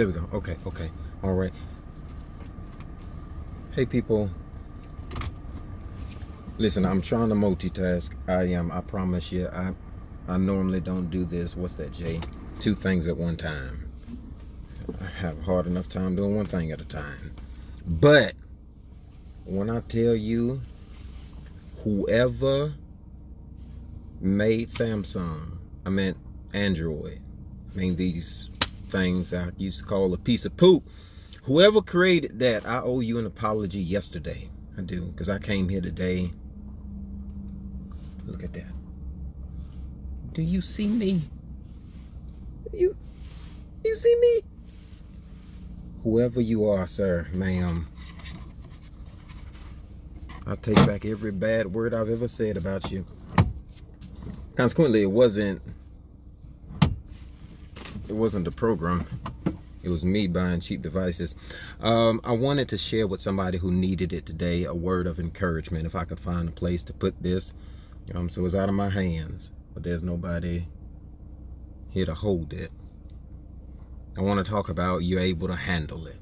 There we go. Okay, okay. All right. Hey, people. Listen, I'm trying to multitask. I promise you. I normally don't do this. What's that, Jay? 2 things at one time. I have a hard enough time doing 1 thing at a time. But when I tell you, whoever made Samsung, I meant Android, I mean these things I used to call a piece of poop, whoever created that, I owe you an apology yesterday. I do, because I came here today. Look at that. Do you see me? You see me? Whoever you are, sir, ma'am, I take back every bad word I've ever said about you. Consequently, it wasn't the program. It was me buying cheap devices. I wanted to share with somebody who needed it today a word of encouragement. If I could find a place to put this, so it's out of my hands, but there's nobody here to hold it. I want to talk about you're able to handle it.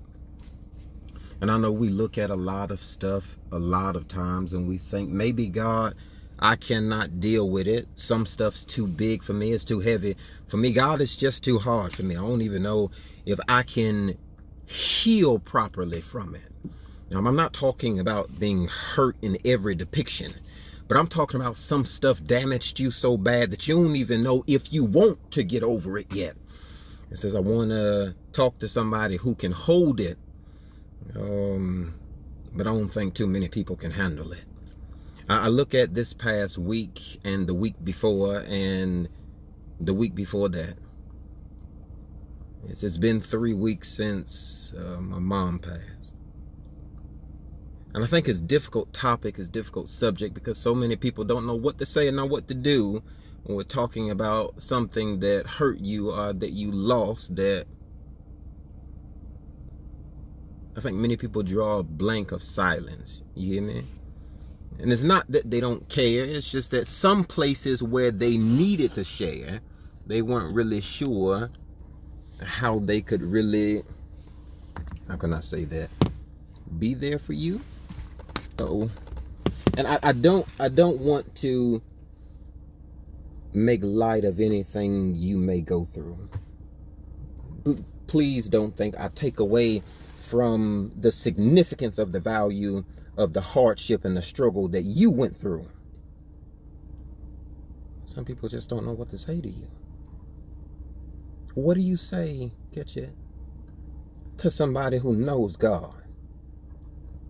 And I know we look at a lot of stuff a lot of times and we think, maybe God, I cannot deal with it. Some stuff's too big for me. It's too heavy for me. God, is just too hard for me. I don't even know if I can heal properly from it. Now, I'm not talking about being hurt in every depiction, but I'm talking about some stuff damaged you so bad that you don't even know if you want to get over it yet. It says, I want to talk to somebody who can hold it, but I don't think too many people can handle it. I look at this past week and the week before and the week before that. It's been 3 weeks since my mom passed. And I think it's a difficult topic, it's a difficult subject, because so many people don't know what to say and not what to do when we're talking about something that hurt you or that you lost, that I think many people draw a blank of silence. You hear me? And it's not that they don't care, it's just that some places where they needed to share, they weren't really sure how they could really, how can I say that, be there for you. And I don't want to make light of anything you may go through. Please don't think I take away from the significance of the value of the hardship and the struggle that you went through. Some people just don't know what to say to you. What do you say, catch it, to somebody who knows God?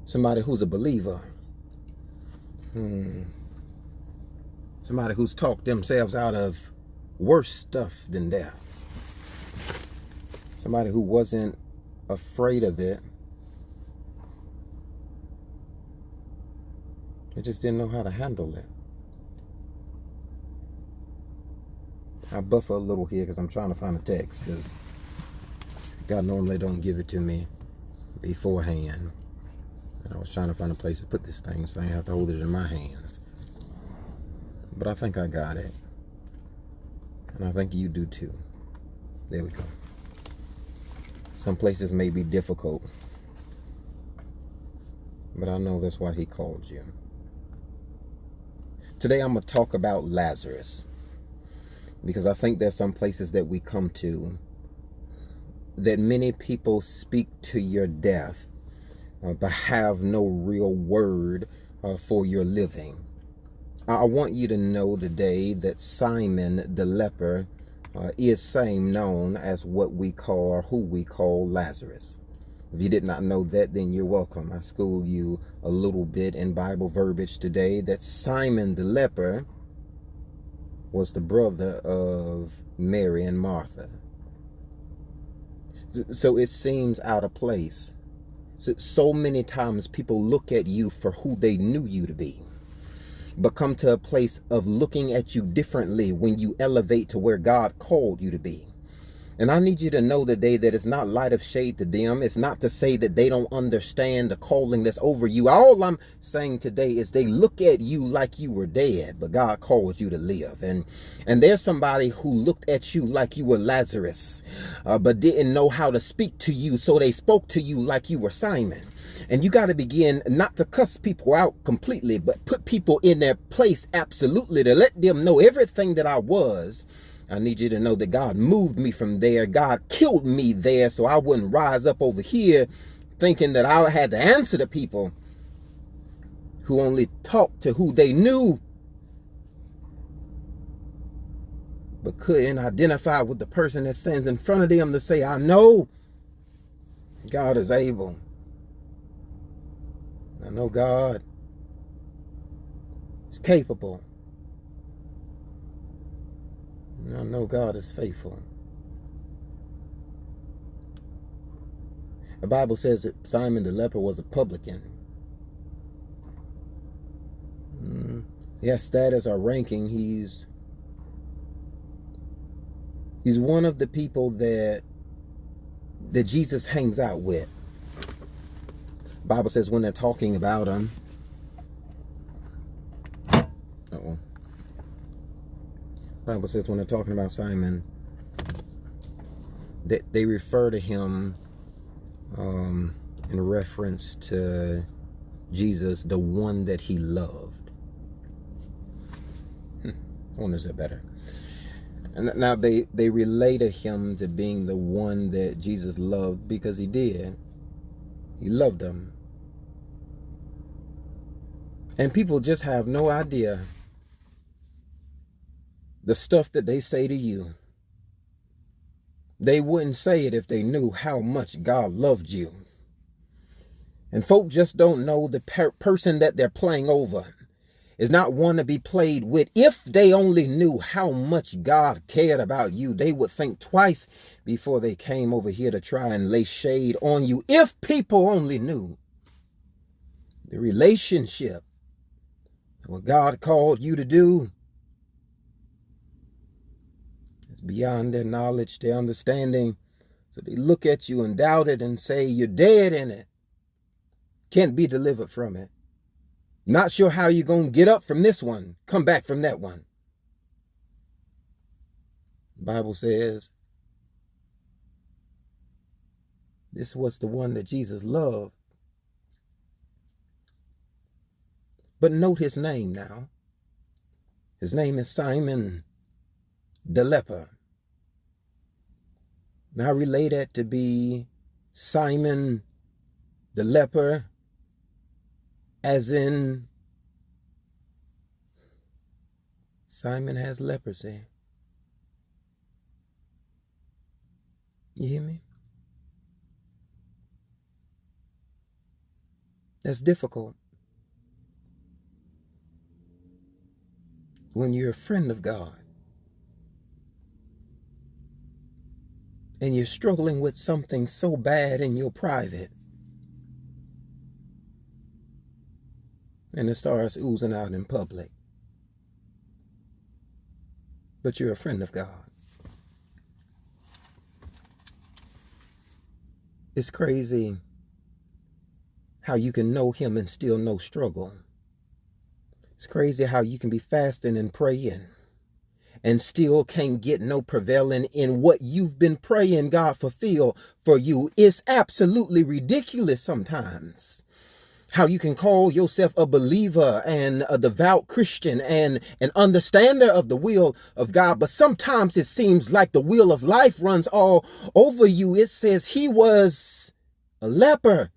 Somebody who's a believer. Somebody who's talked themselves out of worse stuff than death. Somebody who wasn't afraid of it. They just didn't know how to handle it. I buffer a little here because I'm trying to find a text, because God normally don't give it to me beforehand. And I was trying to find a place to put this thing so I didn't have to hold it in my hands. But I think I got it. And I think you do too. There we go. Some places may be difficult, but I know that's why he called you. Today I'm going to talk about Lazarus, because I think there's some places that we come to that many people speak to your death, but have no real word for your living. I want you to know today that Simon the leper is same known as what we call, or who we call, Lazarus. If you did not know that, then you're welcome. I schooled you a little bit in Bible verbiage today that Simon the leper was the brother of Mary and Martha. So it seems out of place. So many times people look at you for who they knew you to be, but come to a place of looking at you differently when you elevate to where God called you to be. And I need you to know today that it's not light of shade to them. It's not to say that they don't understand the calling that's over you. All I'm saying today is they look at you like you were dead, but God calls you to live. And there's somebody who looked at you like you were Lazarus, but didn't know how to speak to you. So they spoke to you like you were Simon. And you got to begin not to cuss people out completely, but put people in their place absolutely, to let them know everything that I was. I need you to know that God moved me from there. God killed me there so I wouldn't rise up over here thinking that I had to answer to people who only talked to who they knew, but couldn't identify with the person that stands in front of them to say, I know God is able. I know God is capable. I know God is faithful. The Bible says that Simon the leper was a publican. He has status or ranking. He's one of the people that Jesus hangs out with. The Bible says when they're talking about him, Bible says when they're talking about Simon, that they refer to him in reference to Jesus, the one that he loved. I wonder if that's better. And now they relate to him to being the one that Jesus loved because he did. He loved them. And people just have no idea the stuff that they say to you. They wouldn't say it if they knew how much God loved you. And folk just don't know the person that they're playing over is not one to be played with. If they only knew how much God cared about you, they would think twice before they came over here to try and lay shade on you. If people only knew the relationship, what God called you to do, beyond their knowledge, their understanding. So they look at you and doubt it and say, you're dead in it. Can't be delivered from it. Not sure how you're going to get up from this one, come back from that one. The Bible says this was the one that Jesus loved. But note his name now. His name is Simon the leper. Now relate that to be Simon the leper, as in Simon has leprosy. You hear me? That's difficult when you're a friend of God and you're struggling with something so bad in your private, and it starts oozing out in public. But you're a friend of God. It's crazy how you can know him and still know struggle. It's crazy how you can be fasting and praying and still can't get no prevailing in what you've been praying God fulfill for you. It's absolutely ridiculous sometimes how you can call yourself a believer and a devout Christian and an understander of the will of God, but sometimes it seems like the wheel of life runs all over you. It says he was a leper.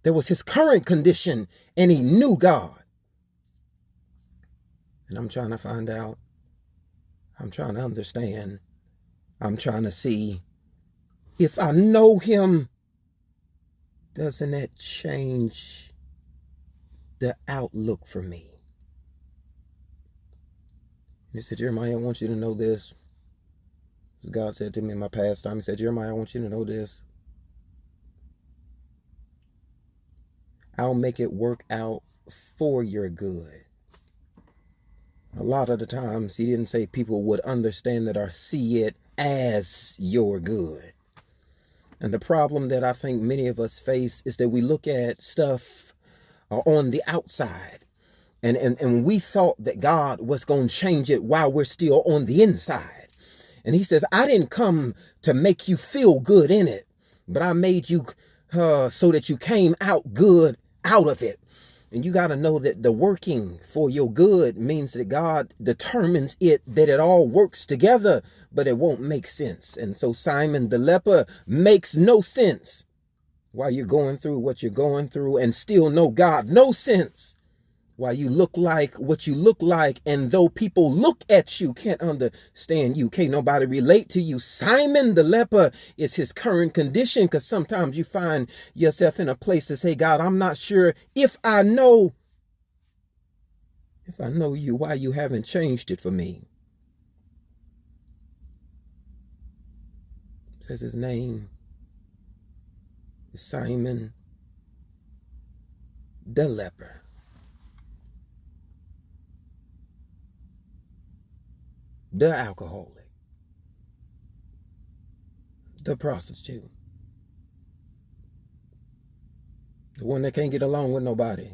There was his current condition, and he knew God. And I'm trying to find out. I'm trying to understand. I'm trying to see if I know him, doesn't that change the outlook for me? He said, Jeremiah, I want you to know this. God said to me in my past time, he said, Jeremiah, I want you to know this. I'll make it work out for your good. A lot of the times he didn't say people would understand it or see it as your good. And the problem that I think many of us face is that we look at stuff on the outside. And we thought that God was going to change it while we're still on the inside. And he says, I didn't come to make you feel good in it, but I made you so that you came out good out of it. And you got to know that the working for your good means that God determines it, that it all works together, but it won't make sense. And so Simon the leper makes no sense while you're going through what you're going through, and still know God. No sense while you look like what you look like, and though people look at you, can't understand you, can't nobody relate to you. Simon the leper is his current condition, because sometimes you find yourself in a place to say, God, I'm not sure if I know you, why you haven't changed it for me. It says his name is Simon the leper. The alcoholic, the prostitute, the one that can't get along with nobody,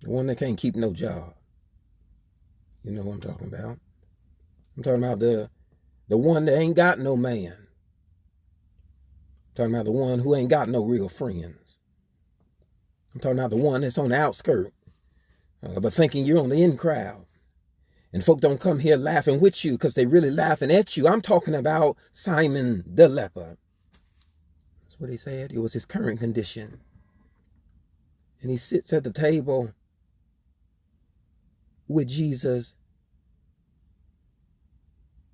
the one that can't keep no job. You know what I'm talking about. I'm talking about the one that ain't got no man. I'm talking about the one who ain't got no real friends. I'm talking about the one that's on the outskirt, but thinking you're on the in crowd. And folk don't come here laughing with you because they really laughing at you. I'm talking about Simon the leper. That's what he said. It was his current condition. And he sits at the table with Jesus,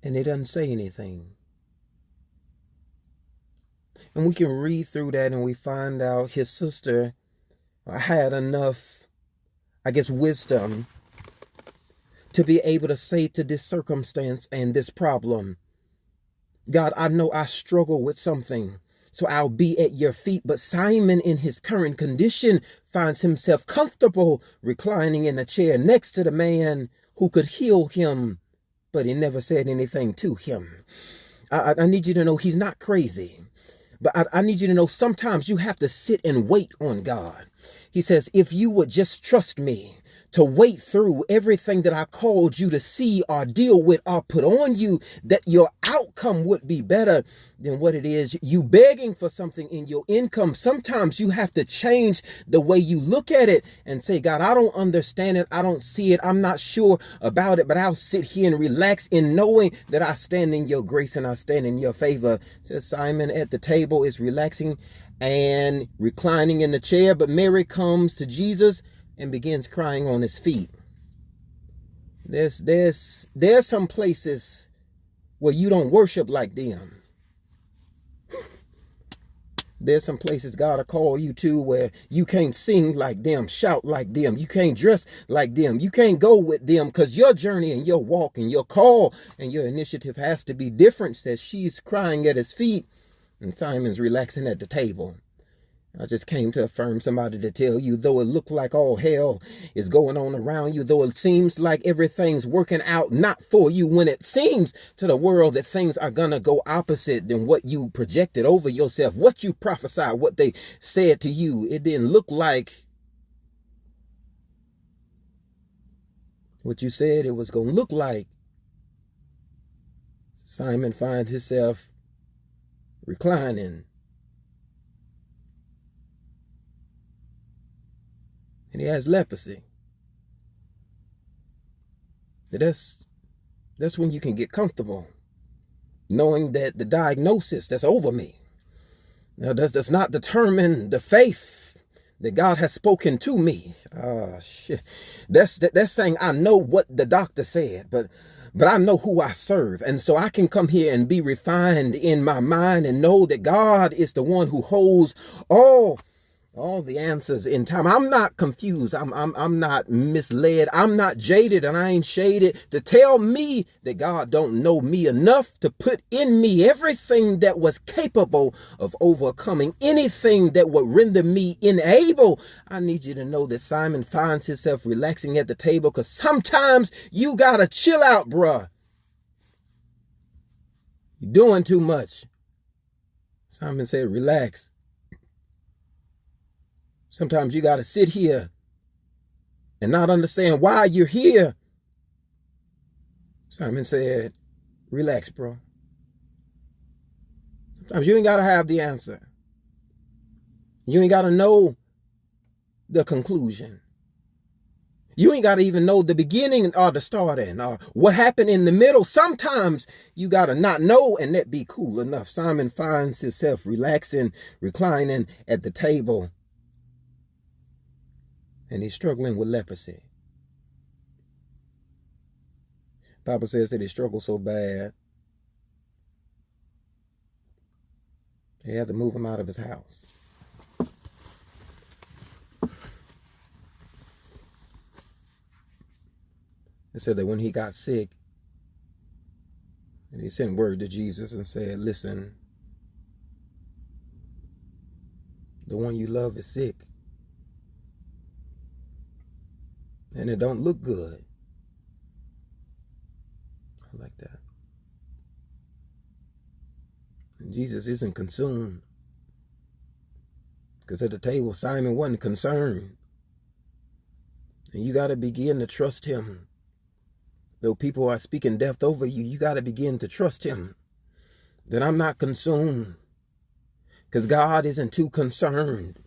and he doesn't say anything. And we can read through that and we find out his sister had enough, wisdom to be able to say to this circumstance and this problem, God, I know I struggle with something, so I'll be at your feet. But Simon, in his current condition, finds himself comfortable reclining in a chair next to the man who could heal him, but he never said anything to him. I need you to know he's not crazy, but I need you to know sometimes you have to sit and wait on God. He says, if you would just trust me, to wait through everything that I called you to see or deal with or put on you, that your outcome would be better than what it is. You begging for something in your income. Sometimes you have to change the way you look at it and say, God, I don't understand it. I don't see it. I'm not sure about it, but I'll sit here and relax in knowing that I stand in your grace and I stand in your favor. Says Simon at the table is relaxing and reclining in the chair, but Mary comes to Jesus and begins crying on his feet. There's some places where you don't worship like them. There's some places God will call you to where you can't sing like them, shout like them. You can't dress like them. You can't go with them because your journey and your walk and your call and your initiative has to be different. Says she's crying at his feet and Simon's relaxing at the table. I just came to affirm somebody to tell you, though it look like all hell is going on around you, though it seems like everything's working out not for you, when it seems to the world that things are going to go opposite than what you projected over yourself, what you prophesied, what they said to you, it didn't look like what you said it was going to look like. Simon finds himself reclining. And he has leprosy. That's when you can get comfortable, knowing that the diagnosis that's over me now does not determine the faith that God has spoken to me. That's saying I know what the doctor said, but I know who I serve. And so I can come here and be refined in my mind and know that God is the one who holds all all the answers in time. I'm not confused. I'm not misled. I'm not jaded, and I ain't shaded to tell me that God don't know me enough to put in me everything that was capable of overcoming anything that would render me unable. I need you to know that Simon finds himself relaxing at the table, because sometimes you gotta chill out, bruh. You're doing too much. Simon said, relax. Sometimes you got to sit here and not understand why you're here. Simon said, relax, bro. Sometimes you ain't got to have the answer. You ain't got to know the conclusion. You ain't got to even know the beginning or the starting or what happened in the middle. Sometimes you got to not know and that be cool enough. Simon finds himself relaxing, reclining at the table. And he's struggling with leprosy. The Bible says that he struggled so bad, they had to move him out of his house. It said that when he got sick, and he sent word to Jesus and said, listen, the one you love is sick. And it don't look good. I like that. And Jesus isn't consumed. Because at the table, Simon wasn't concerned. And you got to begin to trust him. Though people are speaking death over you, you got to begin to trust him. That I'm not consumed. Because God isn't too concerned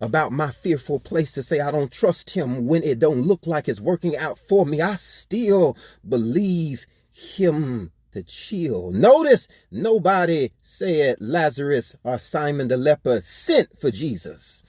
about my fearful place to say I don't trust him when it don't look like it's working out for me. I still believe him to chill. Notice nobody said Lazarus or Simon the leper sent for Jesus.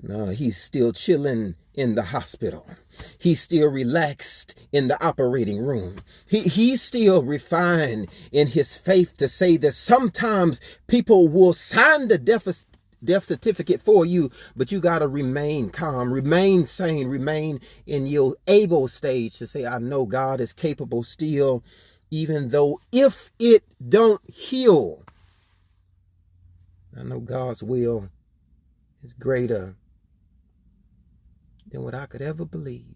No, he's still chilling in the hospital. He's still relaxed in the operating room. He's still refined in his faith to say that sometimes people will sign the death certificate for you, but you got to remain calm, remain sane, remain in your able stage to say, I know God is capable still, even though if it don't heal, I know God's will is greater than what I could ever believe,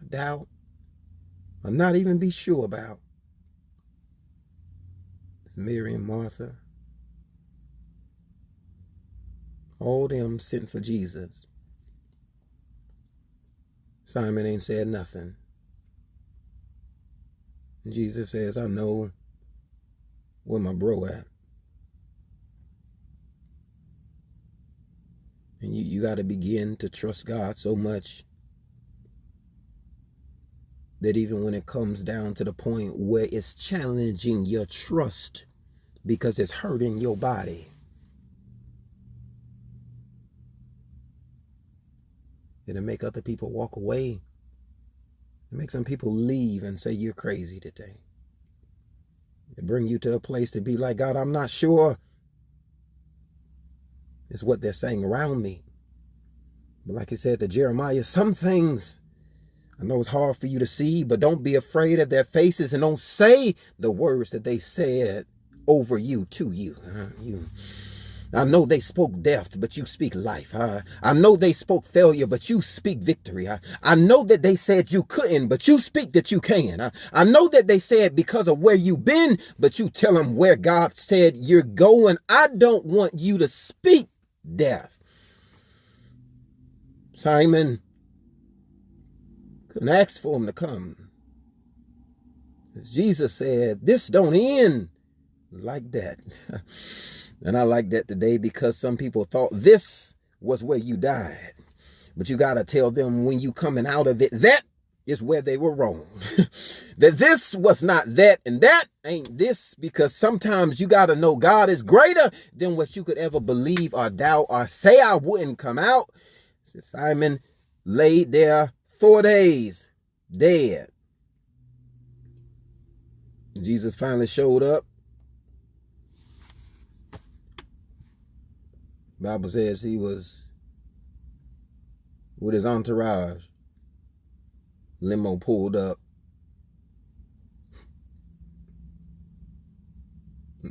I doubt, or not even be sure about. It's Mary and Martha. All them sitting for Jesus. Simon ain't said nothing. Jesus says, I know where my bro at. And you got to begin to trust God so much that even when it comes down to the point where it's challenging your trust because it's hurting your body, it'll make other people walk away. It makes some people leave and say you're crazy today. It bring you to a place to be like, God, I'm not sure. It's what they're saying around me. But like he said to Jeremiah, some things I know it's hard for you to see, but don't be afraid of their faces and don't say the words that they said over you to you. I know they spoke death, but you speak life. I know they spoke failure, but you speak victory. I know that they said you couldn't, but you speak that you can. I know that they said because of where you've been, but you tell them where God said you're going. I don't want you to speak death. Simon couldn't ask for him to come. As Jesus said, this don't end like that. And I like that today because some people thought this was where you died. But you got to tell them when you coming out of it, that is where they were wrong. That this was not that and that ain't this, because sometimes you got to know God is greater than what you could ever believe or doubt or say I wouldn't come out. So Simon laid there 4 days dead. Jesus finally showed up. Bible says he was with his entourage. Limo pulled up.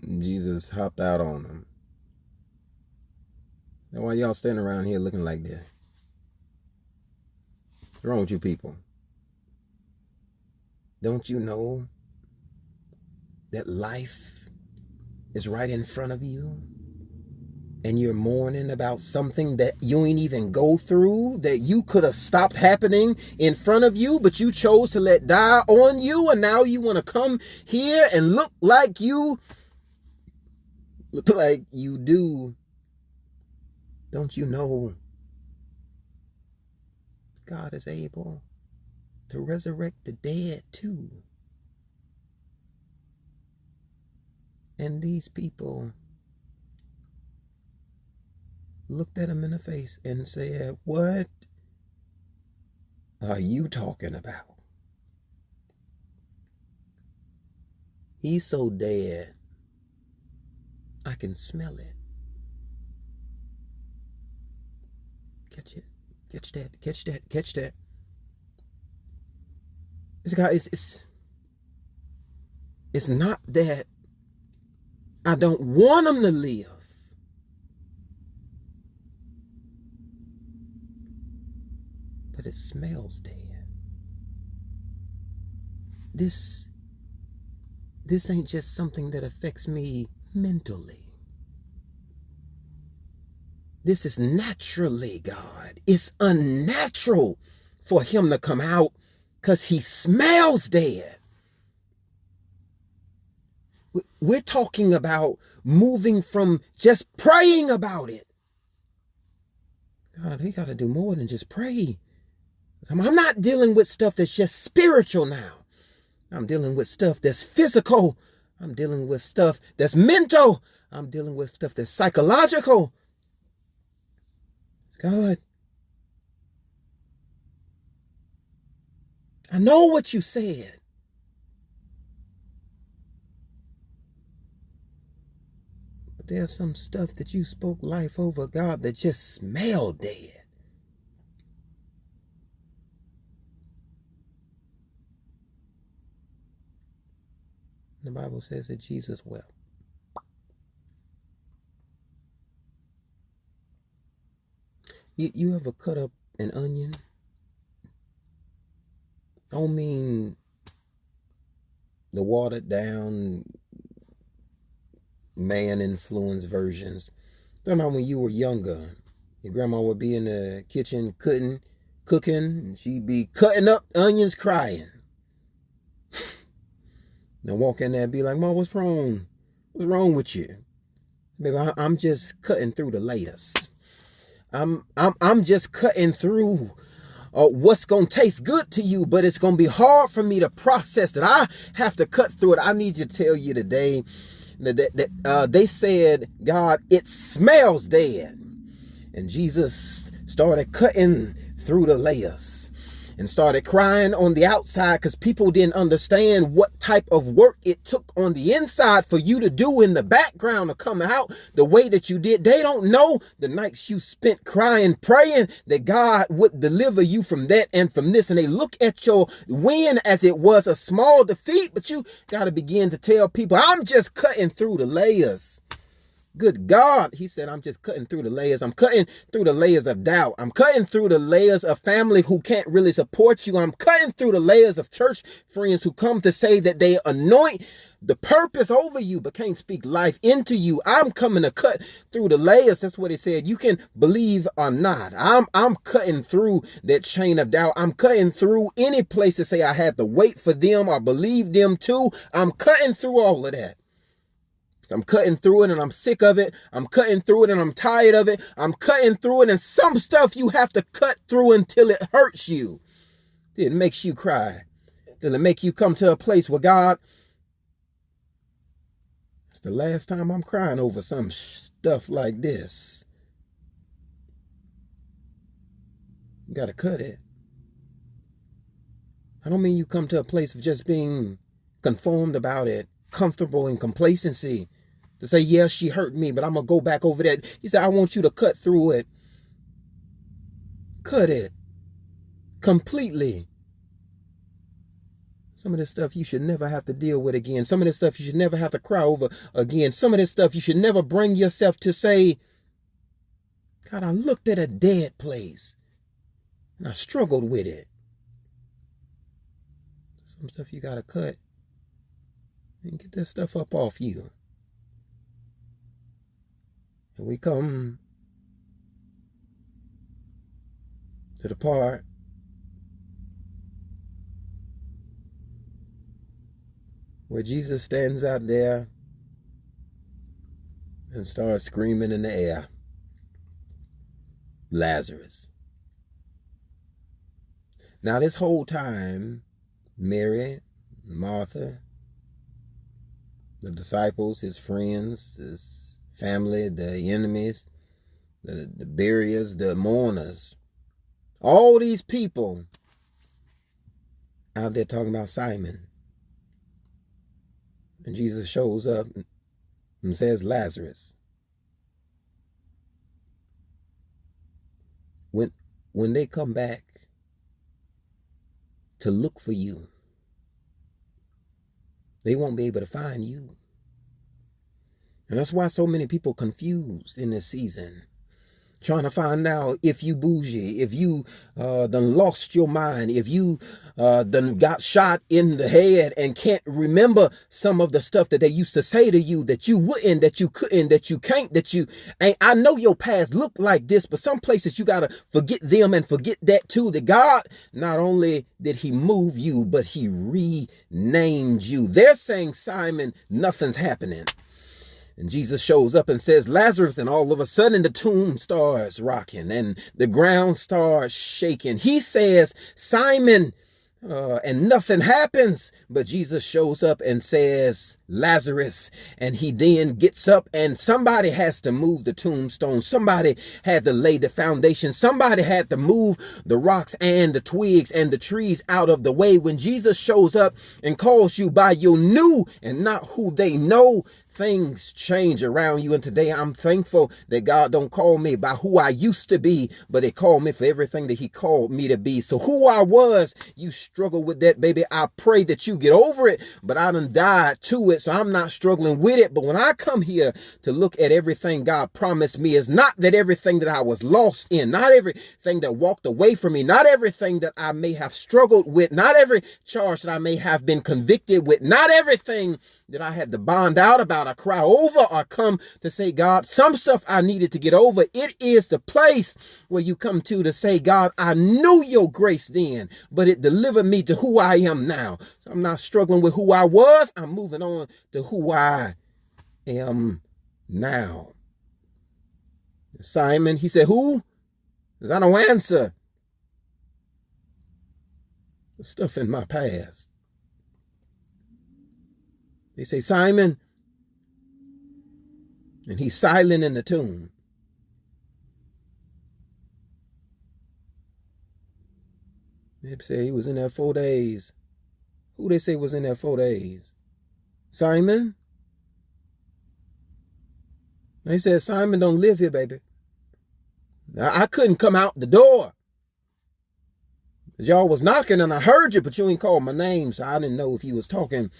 Jesus hopped out on him. Now why y'all standing around here looking like that? What's wrong with you people? Don't you know that life is right in front of you? And you're mourning about something that you ain't even go through, that you could have stopped happening in front of you, but you chose to let die on you, and now you want to come here and look like you do. Don't you know God is able to resurrect the dead too? And these people looked at him in the face and said, "What are you talking about? He's so dead, I can smell it." Catch it. Catch that. Catch that. Catch that. It's not that I don't want him to live. But it smells dead. This ain't just something that affects me mentally. This is naturally, God. It's unnatural for him to come out because he smells dead. We're talking about moving from just praying about it. God, we got to do more than just pray. I'm not dealing with stuff that's just spiritual now. I'm dealing with stuff that's physical. I'm dealing with stuff that's mental. I'm dealing with stuff that's psychological. God, I know what you said. But there's some stuff that you spoke life over, God, that just smelled dead. The Bible says that Jesus wept. You ever cut up an onion? I don't mean the watered down man influence versions. Remember when you were younger, your grandma would be in the kitchen cooking, and she'd be cutting up onions crying. Now walk in there and be like, "Mom, what's wrong? What's wrong with you?" Baby, I'm just cutting through the layers. I'm just cutting through what's going to taste good to you, but it's going to be hard for me to process it. I have to cut through it. I need to tell you today that they said, "God, it smells dead." And Jesus started cutting through the layers and started crying on the outside because people didn't understand what type of work it took on the inside for you to do in the background to come out the way that you did. They don't know the nights you spent crying, praying that God would deliver you from that and from this. And they look at your win as it was a small defeat, but you got to begin to tell people, "I'm just cutting through the layers." Good God, he said, "I'm just cutting through the layers. I'm cutting through the layers of doubt. I'm cutting through the layers of family who can't really support you. I'm cutting through the layers of church friends who come to say that they anoint the purpose over you but can't speak life into you. I'm coming to cut through the layers." That's what he said. You can believe or not. I'm cutting through that chain of doubt. I'm cutting through any place to say I had to wait for them or believe them too. I'm cutting through all of that. I'm cutting through it and I'm sick of it. I'm cutting through it and I'm tired of it. I'm cutting through it, and some stuff you have to cut through until it hurts you. It makes you cry. Till it make you come to a place where, "God, it's the last time I'm crying over some stuff like this." You got to cut it. I don't mean you come to a place of just being conformed about it, comfortable in complacency. to say, yeah, she hurt me, but I'm going to go back over there. He said, I want you to cut through it. Cut it completely. Some of this stuff you should never have to deal with again. Some of this stuff you should never have to cry over again. Some of this stuff you should never bring yourself to say, God, I looked at a dead place and I struggled with it. Some stuff you got to cut and get that stuff up off you. And we come to the part where Jesus stands out there and starts screaming in the air, Lazarus. Now this whole time, Mary, Martha, the disciples, his friends, his family, the enemies, the buriers, the mourners, all these people out there talking about Simon. And Jesus shows up and says, Lazarus. When they come back to look for you, they won't be able to find you. And that's why so many people confused in this season, trying to find out if you bougie, if you done lost your mind, if you done got shot in the head and can't remember some of the stuff that they used to say to you, that you wouldn't, that you couldn't, that you can't, that you ain't. I know your past looked like this, but some places you got to forget them and forget that too. That God, not only did he move you, but he renamed you. They're saying, Simon, nothing's happening. And Jesus shows up and says, Lazarus, and all of a sudden the tomb starts rocking and the ground starts shaking. He says, Simon, and nothing happens. But Jesus shows up and says, Lazarus, and he then gets up and somebody has to move the tombstone. Somebody had to lay the foundation. Somebody had to move the rocks and the twigs and the trees out of the way. When Jesus shows up and calls you by your new and not who they know, things change around you. And today I'm thankful that God don't call me by who I used to be, but he called me for everything that he called me to be. So who I was, you struggle with that, baby. I pray that you get over it, but I done died to it, so I'm not struggling with it. But when I come here to look at everything God promised me, is not that everything that I was lost in, not everything that walked away from me, not everything that I may have struggled with, not every charge that I may have been convicted with, not everything that I had to bond out about, I cry over, or come to say, God, some stuff I needed to get over. It is the place where you come to say, God, I knew your grace then, but it delivered me to who I am now. So I'm not struggling with who I was. I'm moving on to who I am now. Simon, he said, who? Because I don't answer. The stuff in my past. They say, Simon, and he's silent in the tomb. They say he was in there 4 days. Who they say was in there 4 days? Simon? They said, Simon don't live here, baby. Now, I couldn't come out the door. Y'all was knocking and I heard you, but you ain't called my name, so I didn't know if you was talking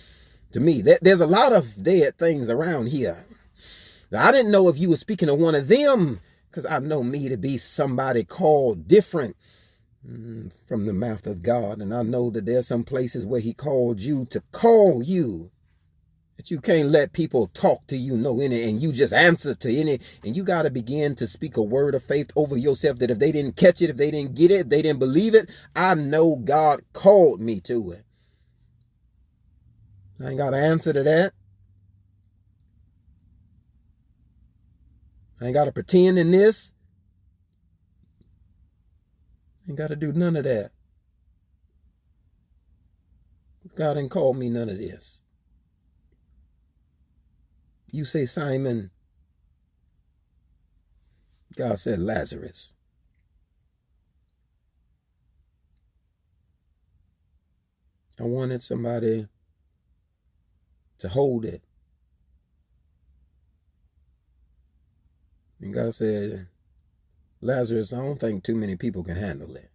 to me. There's a lot of dead things around here. Now, I didn't know if you were speaking to one of them, because I know me to be somebody called different from the mouth of God. And I know that there's some places where he called you to call you, that you can't let people talk to you, and you just answer to any, and you got to begin to speak a word of faith over yourself, that if they didn't catch it, if they didn't get it, if they didn't believe it, I know God called me to it. I ain't got an answer to that. I ain't got to pretend in this. Ain't got to do none of that. God ain't called me none of this. You say, Simon, God said, Lazarus. I wanted somebody to hold it And God said, Lazarus, I don't think too many people can handle it.